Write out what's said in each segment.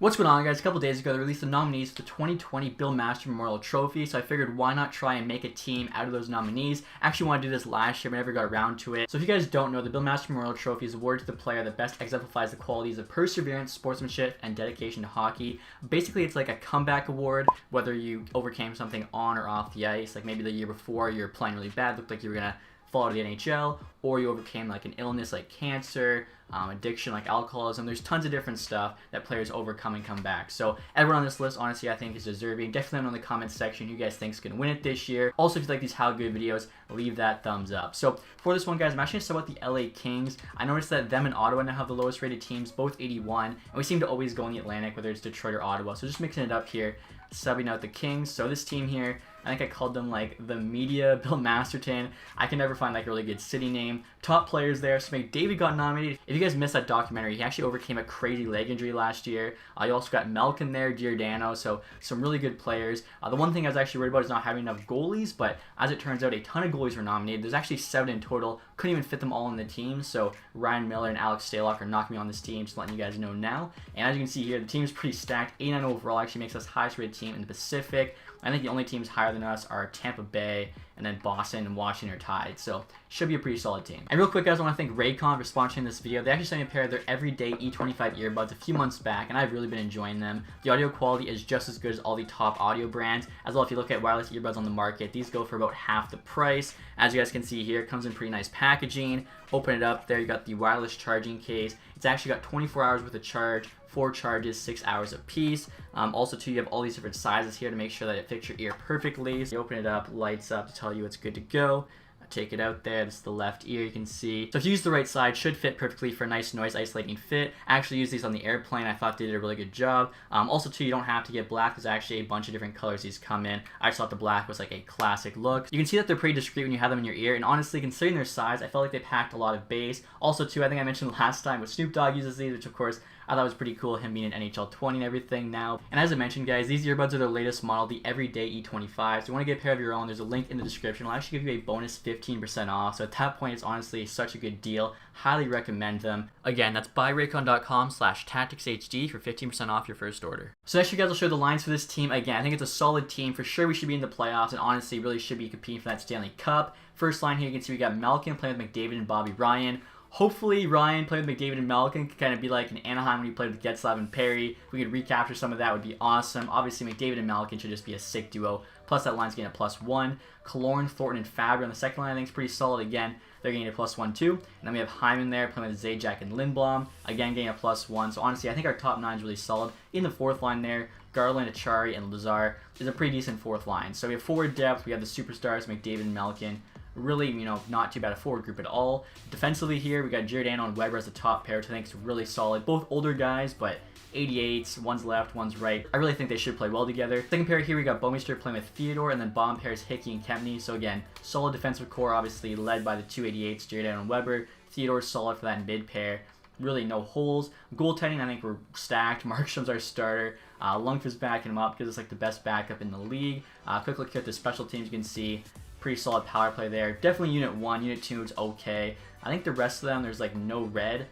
What's going on, guys? A couple days ago, they released the nominees for the 2020 Bill Masterton Memorial Trophy, so I figured why not try and make a team out of those nominees. I actually wanted to do this last year, but never got around to it. So if you guys don't know, the Bill Masterton Memorial Trophy is awarded to the player that best exemplifies the qualities of perseverance, sportsmanship, and dedication to hockey. Basically, it's like a comeback award, whether you overcame something on or off the ice. Like maybe the year before, you were playing really bad, looked like you were going to fall out of the NHL, or you overcame like an illness like cancer, addiction like alcoholism. There's tons of different stuff that players overcome and come back. So everyone on this list, honestly, I think is deserving. Definitely let me know in the comments section who you guys think is going to win it this year. Also, if you like these how good videos, leave that thumbs up. So for this one, guys, I'm actually going to start with the LA Kings. I noticed that them and Ottawa now have the lowest rated teams, both 81, and we seem to always go in the Atlantic, whether it's Detroit or Ottawa. So just mixing it up here, subbing out the Kings. So this team here, I think I called them like the media Bill Masterton. I can never find like a really good city name. Top players there. So McDavid got nominated. If you guys missed that documentary, he actually overcame a crazy leg injury last year. You also got Malkin there, Giordano. So some really good players. The one thing I was actually worried about is not having enough goalies, but as it turns out, a ton of goalies were nominated. There's actually 7 in total. Couldn't even fit them all in the team. So Ryan Miller and Alex Stalock are knocking me on this team, just letting you guys know now. And as you can see here, the team is pretty stacked. 89 overall actually makes us highest rated team in the Pacific. I think the only teams higher than us are Tampa Bay, and then Boston and Washington are tied. So should be a pretty solid team. And real quick, guys, I want to thank Raycon for sponsoring this video. They actually sent me a pair of their everyday E25 earbuds a few months back, and I've really been enjoying them. The audio quality is just as good as all the top audio brands. As well, if you look at wireless earbuds on the market, these go for about half the price. As you guys can see here, it comes in pretty nice packaging. Open it up there, you got the wireless charging case. It's actually got 24 hours worth of charge, 4 charges, 6 hours a piece. Also too, you have all these different sizes here to make sure that it fits your ear perfectly. So you open it up, lights up to tell you it's good to go. Take it out there. This is the left ear, you can see. So if you use the right side, should fit perfectly for a nice noise isolating fit. I actually used these on the airplane. I thought they did a really good job. Also too, you don't have to get black. There's actually a bunch of different colors these come in. I just thought the black was like a classic look. You can see that they're pretty discreet when you have them in your ear, and honestly, considering their size, I felt like they packed a lot of bass. Also too, I think I mentioned last time, but Snoop Dogg uses these, which of course I thought was pretty cool, him being an NHL 20 and everything now. And as I mentioned, guys, these earbuds are the latest model, the Everyday E25. So if you want to get a pair of your own, there's a link in the description. I'll actually give you a bonus 15% off. So at that point, it's honestly such a good deal. Highly recommend them. Again, that's buyraycon.com/TacTixHD for 15% off your first order. So next, you guys will show the lines for this team. Again, I think it's a solid team. For sure, we should be in the playoffs, and honestly, really should be competing for that Stanley Cup. First line here, you can see we got Malkin playing with McDavid and Bobby Ryan. Hopefully, Ryan playing with McDavid and Malkin could kind of be like in Anaheim when he played with Getzlaf and Perry. If we could recapture some of that, would be awesome. Obviously, McDavid and Malkin should just be a sick duo. Plus, that line's getting a +1. Killorn, Thornton, and Fabbri on the second line, I think is pretty solid. Again, they're getting a +1 too. And then we have Hyman there playing with Zajac and Lindblom. Again, getting a +1. So honestly, I think our top 9 is really solid. In the fourth line there, Garland, Achari, and Lazar is a pretty decent fourth line. So we have forward depth. We have the superstars, McDavid and Malkin. Really, not too bad a forward group at all. Defensively here, we got Giordano and Weber as the top pair, which I think is really solid. Both older guys, but 88s, one's left, one's right. I really think they should play well together. Second pair here, we got Bouwmeester playing with Theodore, and then bottom pairs Hickey and Kempney. So again, solid defensive core, obviously led by the 288s, Giordano and Weber. Theodore's solid for that mid pair. Really no holes. Goaltending, I think we're stacked. Markstrom's our starter. Lundqvist's backing him up because it's like the best backup in the league. Quick look here at the special teams, you can see pretty solid power play there. Definitely Unit 1, Unit 2 is okay. I think the rest of them, there's like no red.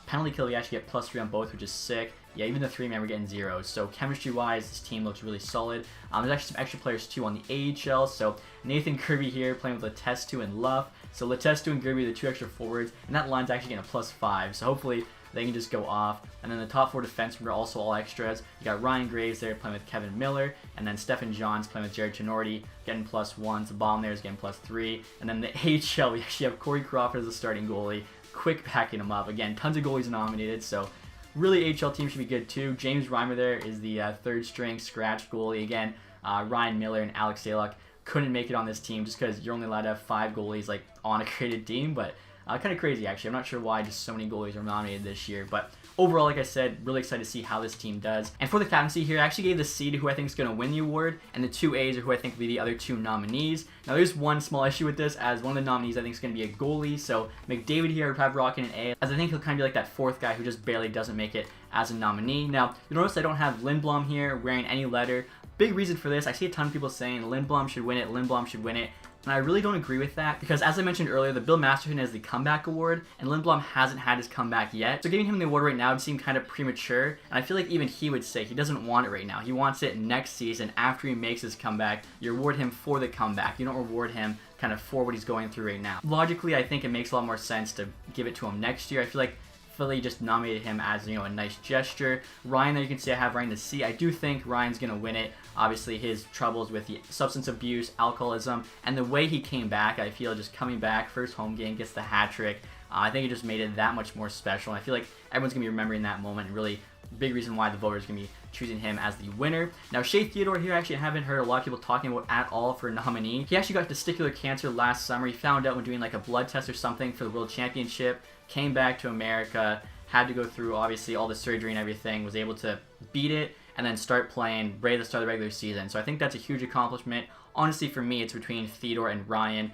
Penalty kill, we actually get +3 on both, which is sick. Yeah, even the 3-man, we're getting 0. So chemistry-wise, this team looks really solid. There's actually some extra players too on the AHL. So Nathan Kirby here playing with Letestu and Luff. So Letestu and Kirby are the 2 extra forwards, and that line's actually getting a +5. So hopefully they can just go off. And then the top 4 defensemen are also all extras. You got Ryan Graves there playing with Kevin Miller, and then Stephen Johns playing with Jared Tenorti, getting +1. The bomb there is getting +3. And then the AHL, we actually have Corey Crawford as a starting goalie. Quick backing him up. Again, tons of goalies nominated, so really AHL team should be good too. James Reimer there is the 3rd string scratch goalie. Again, Ryan Miller and Alex Stalock couldn't make it on this team just because you're only allowed to have 5 goalies like on a created team, but kind of crazy, actually. I'm not sure why just so many goalies are nominated this year, but overall, like I said, really excited to see how this team does. And for the captaincy here, I actually gave the C to who I think is going to win the award, and the 2 A's are who I think will be the other 2 nominees. Now, there's one small issue with this, as one of the nominees I think is going to be a goalie, so McDavid here would have rocking an A, as I think he'll kind of be like that 4th guy who just barely doesn't make it as a nominee. Now, you'll notice I don't have Lindblom here wearing any letter. Big reason for this, I see a ton of people saying Lindblom should win it, Lindblom should win it. And I really don't agree with that because, as I mentioned earlier, the Bill Masterton is the comeback award, and Lindblom hasn't had his comeback yet. So giving him the award right now would seem kind of premature, and I feel like even he would say he doesn't want it right now. He wants it next season after he makes his comeback. You reward him for the comeback. You don't reward him kind of for what he's going through right now. Logically, I think it makes a lot more sense to give it to him next year. I feel like Philly just nominated him as, a nice gesture. Ryan, there you can see I have Ryan to C. I do think Ryan's going to win it. Obviously, his troubles with the substance abuse, alcoholism, and the way he came back, I feel just coming back, first home game, gets the hat trick. I think it just made it that much more special. I feel like everyone's going to be remembering that moment, and really big reason why the voters are going to be choosing him as the winner. Now, Shea Theodore here, actually, I haven't heard a lot of people talking about at all for a nominee. He actually got testicular cancer last summer. He found out when doing like a blood test or something for the World Championship, came back to America, had to go through, obviously, all the surgery and everything, was able to beat it, and then start playing right at the start of the regular season. So I think that's a huge accomplishment. Honestly, for me, it's between Theodore and Ryan.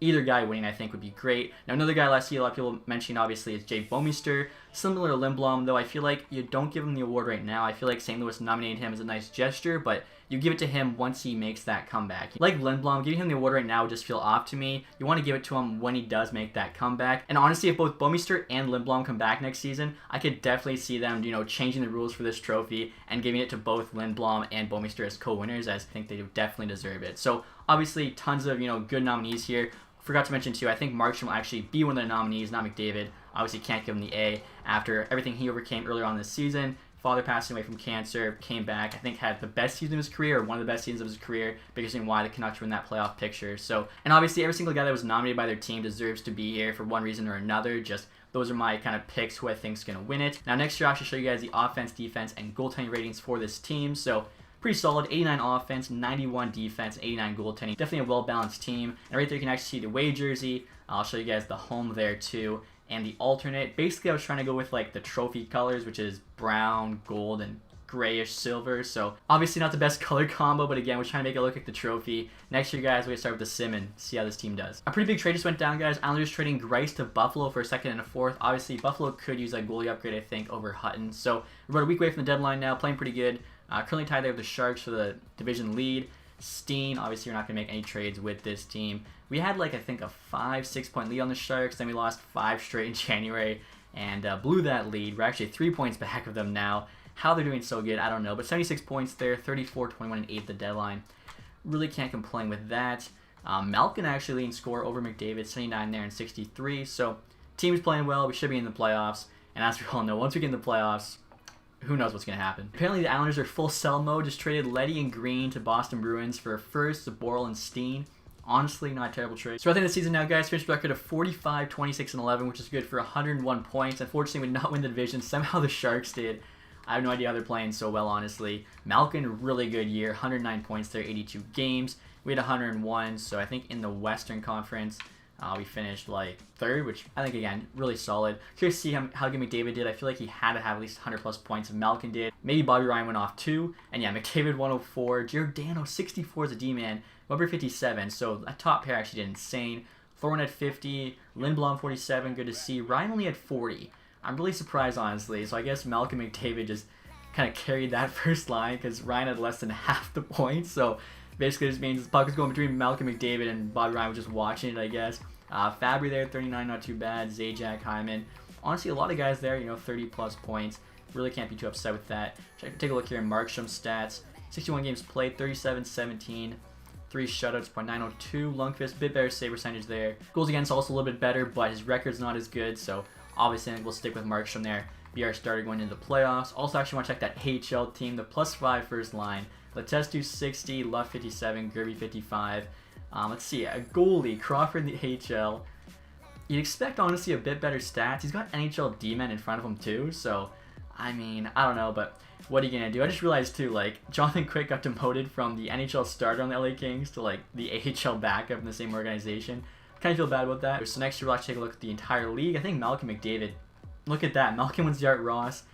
Either guy winning, I think, would be great. Now, another guy I see a lot of people mentioning, obviously, is Jake Bouwmeester. Similar to Lindblom, though, I feel like you don't give him the award right now. I feel like St. Louis nominated him as a nice gesture, but you give it to him once he makes that comeback. Like Lindblom, giving him the award right now would just feel off to me. You want to give it to him when he does make that comeback. And honestly, if both Bouwmeester and Lindblom come back next season, I could definitely see them, changing the rules for this trophy and giving it to both Lindblom and Bouwmeester as co-winners, as I think they definitely deserve it. So, obviously, tons of, good nominees here. Forgot to mention, too, I think Markstrom will actually be one of the nominees, not McDavid. Obviously, can't give him the A after everything he overcame earlier on this season. Father passing away from cancer, came back, I think had the best season of his career, or one of the best seasons of his career, biggest reason why the Canucks were in that playoff picture. So, and obviously, every single guy that was nominated by their team deserves to be here for one reason or another. Just those are my kind of picks who I think is going to win it. Now, next year, I'll actually show you guys the offense, defense, and goaltending ratings for this team. So, pretty solid, 89 offense, 91 defense, 89 goaltending. Definitely a well-balanced team. And right there you can actually see the away jersey. I'll show you guys the home there too. And the alternate. Basically, I was trying to go with like the trophy colors, which is brown, gold, and grayish silver. So obviously not the best color combo, but again, we're trying to make it look like the trophy. Next year, guys, we're going to start with the sim and see how this team does. A pretty big trade just went down, guys. Islanders trading Grice to Buffalo for a second and a fourth. Obviously, Buffalo could use a goalie upgrade, I think, over Hutton. So we're about a week away from the deadline now, playing pretty good. Currently tied there with the Sharks for the division lead. Steen, obviously, you're not going to make any trades with this team. We had, I think a 5-6 point lead on the Sharks. Then we lost 5 straight in January and blew that lead. We're actually 3 points back of them now. How they're doing so good, I don't know. But 76 points there, 34, 21, and 8 at the deadline. Really can't complain with that. Malkin actually leading score over McDavid, 79 there and 63. So, team's playing well. We should be in the playoffs. And as we all know, once we get in the playoffs, who knows what's going to happen. Apparently, the Islanders are full sell mode. Just traded Leddy and Green to Boston Bruins for first, Borrell, and Steen. Honestly, not a terrible trade. So I think the season now, guys, finished record of 45, 26, and 11, which is good for 101 points. Unfortunately, we did not win the division. Somehow the Sharks did. I have no idea how they're playing so well, honestly. Malkin, really good year. 109 points there, 82 games. We had 101, so I think in the Western Conference, we finished third, which I think, again, really solid. Curious to see how good McDavid did. I feel like he had to have at least 100 plus points if Malkin did. Maybe Bobby Ryan went off too. And yeah, McDavid 104. Giordano 64 as a D-man. Weber 57. So that top pair actually did insane. Thorne had 50. Lindblom 47. Good to see. Ryan only had 40. I'm really surprised, honestly. So I guess Malkin McDavid just kind of carried that first line because Ryan had less than half the points. So basically, this means the puck was going between Malkin McDavid and Bobby Ryan was just watching it, I guess. Fabry there, 39, not too bad. Zajac, Hyman. Honestly, a lot of guys there, 30 plus points. Really can't be too upset with that. Take a look here in Markstrom's stats. 61 games played, 37-17. 3 shutouts, .902. Lundqvist, bit better save percentage there. Goals against also a little bit better, but his record's not as good, so obviously I think we'll stick with Markstrom there. Be our starter going into the playoffs. Also, actually want to check that AHL team, the +5 first line. Letestu 60, Luff 57, Gerby 55. Let's see, a goalie, Crawford in the AHL. You'd expect, honestly, a bit better stats. He's got NHL D-men in front of him, too, so, I mean, I don't know, but what are you going to do? I just realized, too, Jonathan Quick got demoted from the NHL starter on the LA Kings to, the AHL backup in the same organization. Kind of feel bad about that. So next year, we'll actually take a look at the entire league. I think Malkin McDavid, look at that. Malkin wins the Art Ross,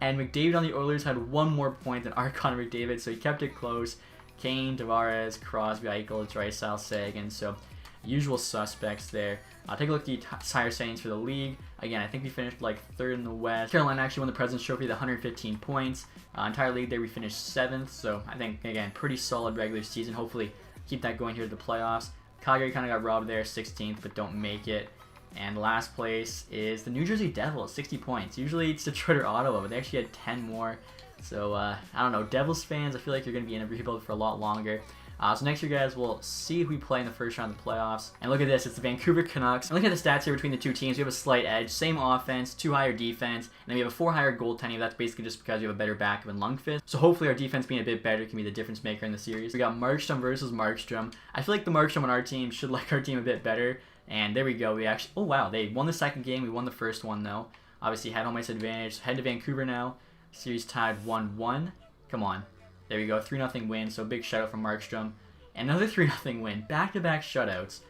and McDavid on the Oilers had 1 more point than Art Connor McDavid, so he kept it close. Kane, Tavares, Crosby, Eichel, Draisaitl, Sagan, so usual suspects there. I'll take a look at the entire standings for the league. Again, I think we finished 3rd in the West. Carolina actually won the President's Trophy with 115 points. Entire league there we finished 7th, so I think, again, pretty solid regular season. Hopefully keep that going here at the playoffs. Calgary kind of got robbed there, 16th, but don't make it. And last place is the New Jersey Devils, 60 points. Usually it's Detroit or Ottawa, but they actually had 10 more. So, I don't know. Devils fans, I feel like you're going to be in a rebuild for a lot longer. So next year, guys, we'll see who we play in the first round of the playoffs. And look at this. It's the Vancouver Canucks. And look at the stats here between the two teams. We have a slight edge. Same offense, 2 higher defense. And then we have a 4 higher goaltending. That's basically just because we have a better backup in Lundqvist. So hopefully our defense being a bit better can be the difference maker in the series. We got Markstrom versus Markstrom. I feel like the Markstrom on our team should like our team a bit better. And there we go. We actually... Oh, wow. They won the second game. We won the first one, though. Obviously, had home ice advantage. Head to Vancouver now. Series tied 1-1. Come on. There we go. 3-0 win. So big shout out from Markstrom. Another 3-0 win. Back-to-back shutouts.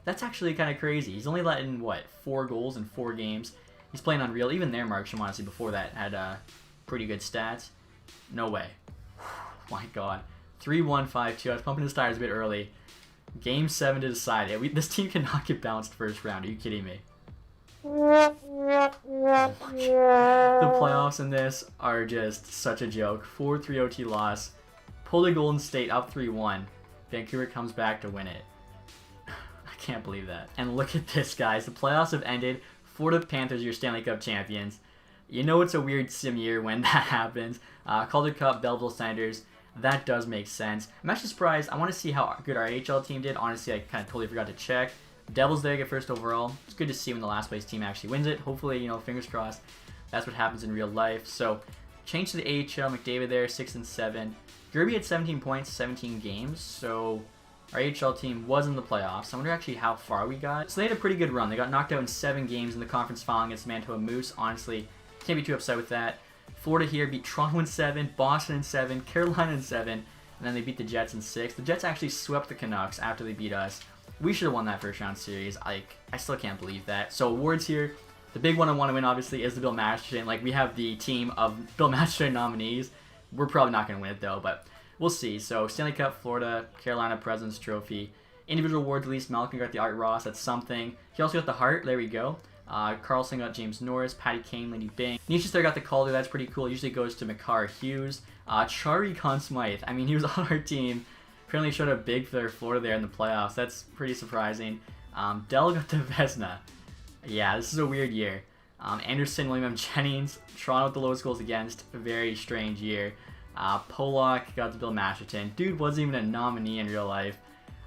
That's actually kind of crazy. He's only let in, what, 4 goals in 4 games. He's playing unreal. Even there, Markstrom, honestly, before that, had pretty good stats. No way. My God. 3-1, 5-2. I was pumping his tires a bit early. Game 7 to decide it. This team cannot get bounced first round. Are you kidding me? The playoffs in this are just such a joke. 4-3 OT loss. Pulled a Golden State up 3-1. Vancouver comes back to win it. I can't believe that. And look at this, guys. The playoffs have ended. Florida Panthers are your Stanley Cup champions. You know it's a weird sim year when that happens. Calder Cup, Belleville Senators. That does make sense. I'm actually surprised. I want to see how good our AHL team did. Honestly, I kind of totally forgot to check. Devils there get first overall. It's good to see when the last place team actually wins it. Hopefully, you know, fingers crossed, that's what happens in real life. So, change to the AHL. McDavid there, 6-7. Gerby had 17 points, 17 games. So, our AHL team was in the playoffs. I wonder actually how far we got. So, they had a pretty good run. They got knocked out in 7 games in the conference final against the Manitoba Moose. Honestly, can't be too upset with that. Florida here beat Toronto in 7, Boston in 7, Carolina in 7, and then they beat the Jets in 6. The Jets actually swept the Canucks after they beat us. We should have won that first round series. I still can't believe that. So awards here. The big one I want to win, obviously, is the Bill Masterton. Like, we have the team of Bill Masterton nominees. We're probably not going to win it, though, but we'll see. So Stanley Cup, Florida, Carolina President's Trophy. Individual awards, at least Malcolm got the Art Ross. That's something. He also got the Hart. There we go. Carlson got James Norris, Patty Kane, Lindy Bing. Nietzsche's there got the Calder. That's pretty cool. It usually goes to Makar Hughes. Chari Conn Smythe. I mean, he was on our team. Apparently showed up big for Florida there in the playoffs. That's pretty surprising. Dell got the Vesna. Yeah, this is a weird year. Anderson, William Jennings, Toronto with the lowest goals against. A very strange year. Pollock got the Bill Masterton. Dude wasn't even a nominee in real life.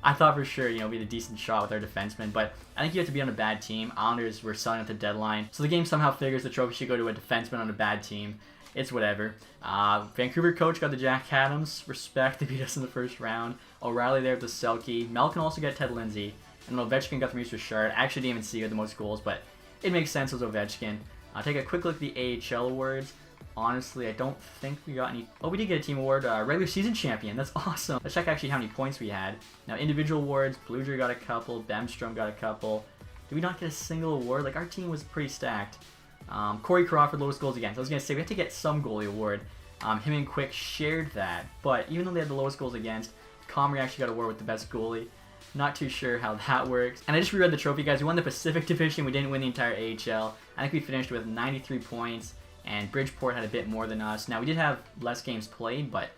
I thought for sure, you know, we had a decent shot with our defenseman, but I think you have to be on a bad team. Islanders were selling at the deadline, so the game somehow figures the trophy should go to a defenseman on a bad team. It's whatever. Vancouver coach got the Jack Adams. Respect, they beat us in the first round. O'Reilly there with the Selke. Malkin also got Ted Lindsay. And Ovechkin got the Maurice Richard. I actually didn't even see who had the most goals, but it makes sense as Ovechkin. I'll take a quick look at the AHL awards. Honestly, I don't think we got any... Oh, we did get a team award. Regular season champion. That's awesome. Let's check actually how many points we had. Now, individual awards. Bluger got a couple. Bemstrom got a couple. Did we not get a single award? Like, our team was pretty stacked. Corey Crawford, lowest goals against. I was going to say, we have to get some goalie award. Him and Quick shared that. But even though they had the lowest goals against, Comrie actually got a award with the best goalie. Not too sure how that works. And I just reread the trophy, guys. We won the Pacific Division. We didn't win the entire AHL. I think we finished with 93 points. And Bridgeport had a bit more than us. Now, we did have less games played, but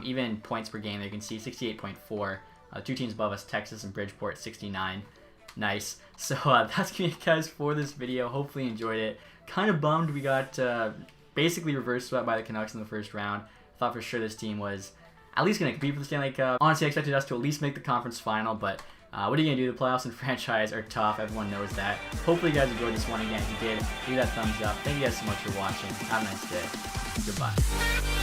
even points per game, you can see 68.4. Two teams above us, Texas and Bridgeport, 69. Nice. So that's going to be it, guys, for this video. Hopefully you enjoyed it. Kind of bummed we got basically reverse swept by the Canucks in the first round. Thought for sure this team was at least going to compete for the Stanley Cup. Honestly, I expected us to at least make the conference final, but what are you going to do? The playoffs and franchise are tough. Everyone knows that. Hopefully you guys enjoyed this one. Again, if you did, leave that thumbs up. Thank you guys so much for watching. Have a nice day. Goodbye.